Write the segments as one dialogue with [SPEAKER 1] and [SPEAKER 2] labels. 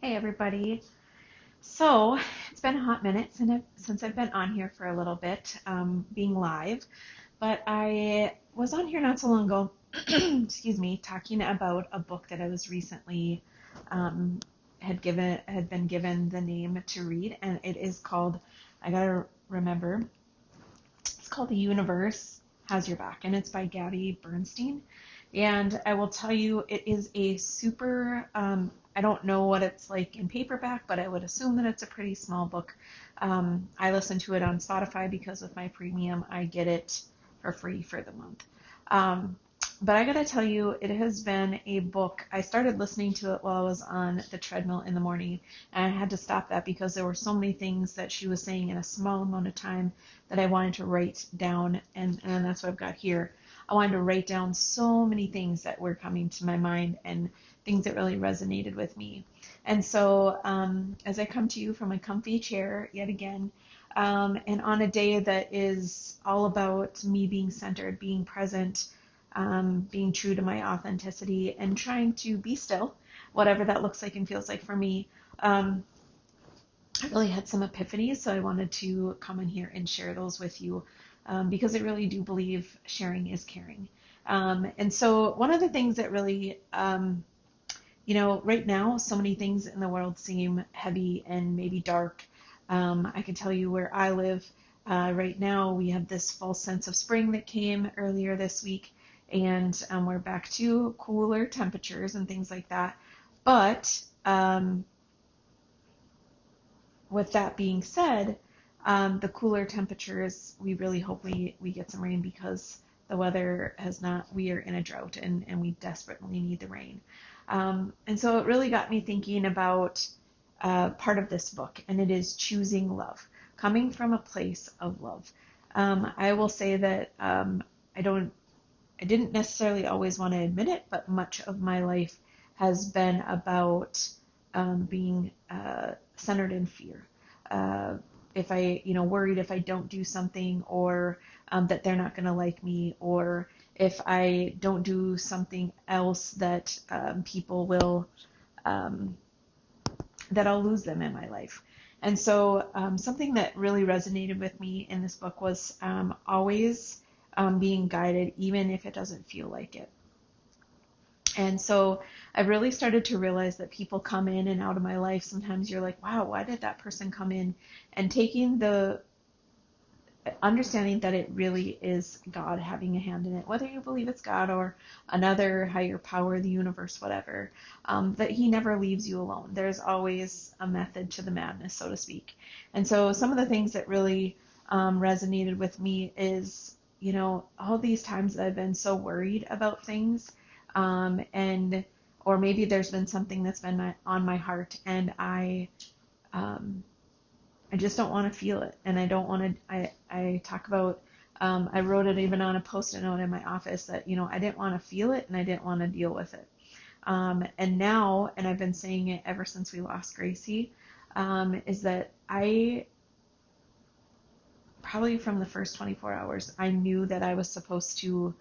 [SPEAKER 1] Hey everybody. So it's been a hot minute since I've been on here for a little bit, being live, but I was on here not so long ago, excuse me, talking about a book that I was recently um, had been given the name to read, and it is called, I gotta remember, it's called The Universe Has Your Back, and it's by Gabby Bernstein. And I will tell you, it is a super, I don't know what it's like in paperback, but I would assume that it's a pretty small book. I listen to it on Spotify because with my premium, I get it for free for the month. Um, but I gotta tell you, it has been a book. I started listening to it while I was on the treadmill in the morning, and I had to stop that because there were so many things that she was saying in a small amount of time that I wanted to write down, and that's what I've got here. I wanted to write down so many things that were coming to my mind and things that really resonated with me. And so, as I come to you from a comfy chair yet again, and on a day that is all about me being centered, being present, being true to my authenticity, and trying to be still, whatever that looks like and feels like for me. I really had some epiphanies, so I wanted to come in here and share those with you because I really do believe sharing is caring. And so, one of the things that really, right now, so many things in the world seem heavy and maybe dark. I can tell you where I live right now, we have this false sense of spring that came earlier this week, and we're back to cooler temperatures and things like that. But with that being said, the cooler temperatures, we really hope we get some rain because the weather has not, we are in a drought and we desperately need the rain. And so it really got me thinking about part of this book, and it is choosing love, coming from a place of love. I will say that I don't, I didn't necessarily always want to admit it, but much of my life has been about being centered in fear. If I, worried if I don't do something or that they're not going to like me, or if I don't do something else that people will, um, that I'll lose them in my life. And so something that really resonated with me in this book was always being guided, even if it doesn't feel like it. And so I really started to realize that people come in and out of my life. Sometimes you're like, wow, why did that person come in? And taking the understanding that it really is God having a hand in it, whether you believe it's God or another higher power, the universe, whatever, that He never leaves you alone. There's always a method to the madness, so to speak. And so some of the things that really resonated with me is, all these times that I've been so worried about things, and or maybe there's been something that's been on my heart, and um, I just don't want to feel it, and I don't want to. I talk about. I wrote it even on a post-it note in my office that I didn't want to feel it and I didn't want to deal with it. And now, and I've been saying it ever since we lost Gracie, is that I probably from the first 24 hours I knew that I was supposed to.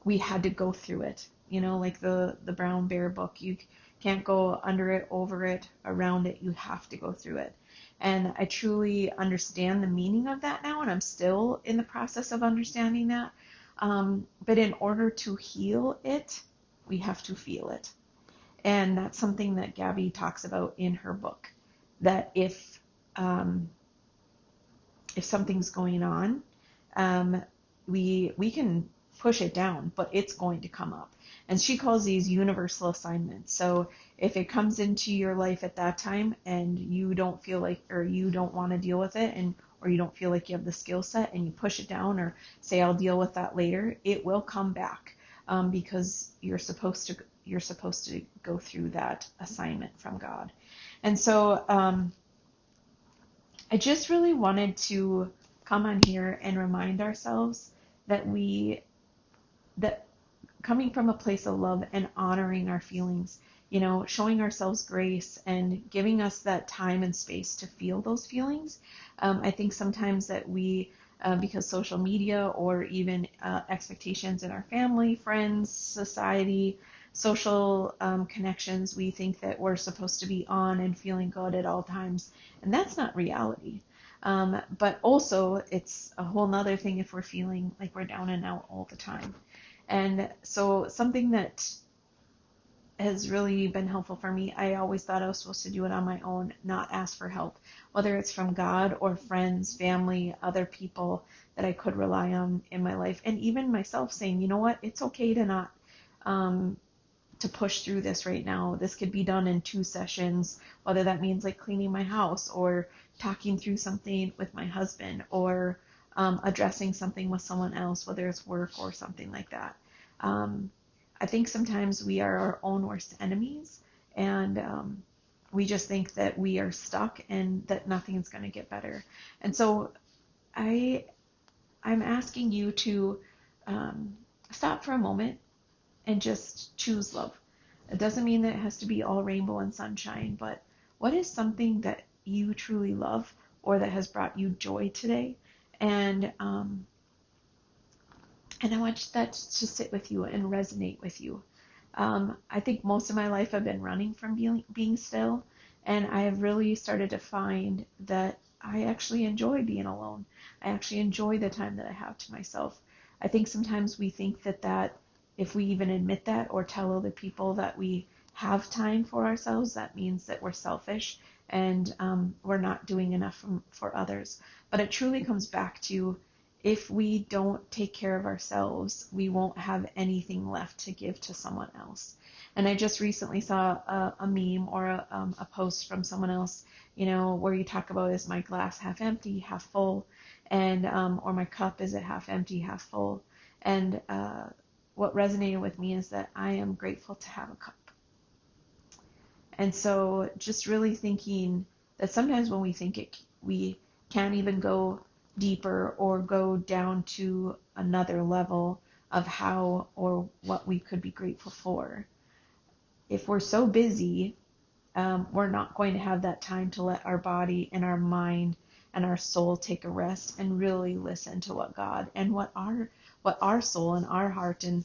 [SPEAKER 1] We had to go through it. Like the Brown Bear book. You can't go under it, over it, around it. You have to go through it. And I truly understand the meaning of that now, and I'm still in the process of understanding that. But in order to heal it, we have to feel it. And that's something that Gabby talks about in her book. That um, if something's going on, um, we can push it down, but it's going to come up. And she calls these universal assignments. So if it comes into your life at that time and you don't feel like, or you don't want to deal with it, and or you don't feel like you have the skill set, and you push it down or say I'll deal with that later, it will come back because you're supposed to go through that assignment from God. And so I just really wanted to come on here and remind ourselves that that coming from a place of love and honoring our feelings, showing ourselves grace and giving us that time and space to feel those feelings. I think sometimes that because social media or even expectations in our family, friends, society, social connections, we think that we're supposed to be on and feeling good at all times, and that's not reality. But also, it's a whole nother thing if we're feeling like we're down and out all the time. And so, something that has really been helpful for me, I always thought I was supposed to do it on my own, not ask for help, whether it's from God or friends, family, other people that I could rely on in my life, and even myself saying, you know what, it's okay to not um, to push through this right now. This could be done in 2 sessions, whether that means like cleaning my house or talking through something with my husband or addressing something with someone else, whether it's work or something like that. Um, I think sometimes we are our own worst enemies, and we just think that we are stuck and that nothing's going to get better. And so I, I'm asking you to um, stop for a moment and just choose love. It doesn't mean that it has to be all rainbow and sunshine, but what is something that you truly love or that has brought you joy today? And and I want that to sit with you and resonate with you. I think most of my life I've been running from being still, and I have really started to find that I actually enjoy being alone. I actually enjoy the time that I have to myself. I think sometimes we think that if we even admit that or tell other people that we have time for ourselves, that means that we're selfish and we're not doing enough for others. But it truly comes back to, if we don't take care of ourselves, we won't have anything left to give to someone else. And I just recently saw a meme or a post from someone else, where you talk about, is my glass half empty, half full, and or my cup, is it half empty, half full? And what resonated with me is that I am grateful to have a cup. And so just really thinking that sometimes when we think we can't even go deeper or go down to another level of how or what we could be grateful for. If we're so busy, we're not going to have that time to let our body and our mind and our soul take a rest and really listen to what God and what our soul and our heart and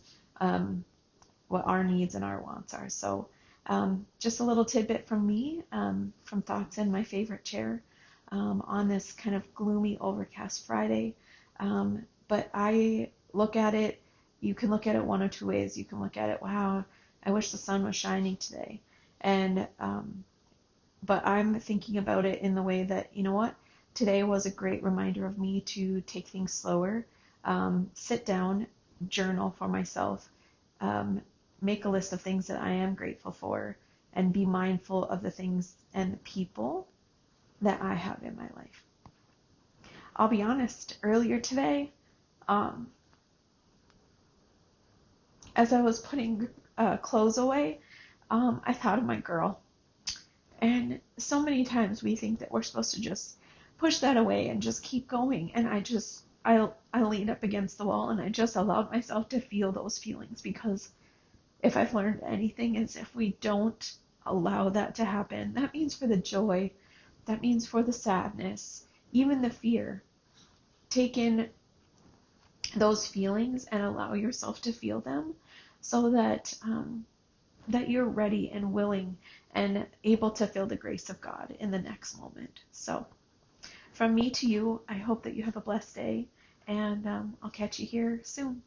[SPEAKER 1] what our needs and our wants are. So just a little tidbit from me, from Thoughts in My Favorite Chair, on this kind of gloomy, overcast Friday. But I look at it, you can look at it one of two ways. You can look at it, wow, I wish the sun was shining today. And but I'm thinking about it in the way that, you know what, today was a great reminder of me to take things slower, sit down, journal for myself, make a list of things that I am grateful for, and be mindful of the things and the people that I have in my life. I'll be honest, earlier today, as I was putting clothes away, I thought of my girl. And so many times we think that we're supposed to just push that away and just keep going. And I leaned up against the wall and I just allowed myself to feel those feelings, because if I've learned anything, is if we don't allow that to happen, that means for the joy, that means for the sadness, even the fear, take in those feelings and allow yourself to feel them, so that that you're ready and willing and able to feel the grace of God in the next moment. So from me to you, I hope that you have a blessed day, and I'll catch you here soon.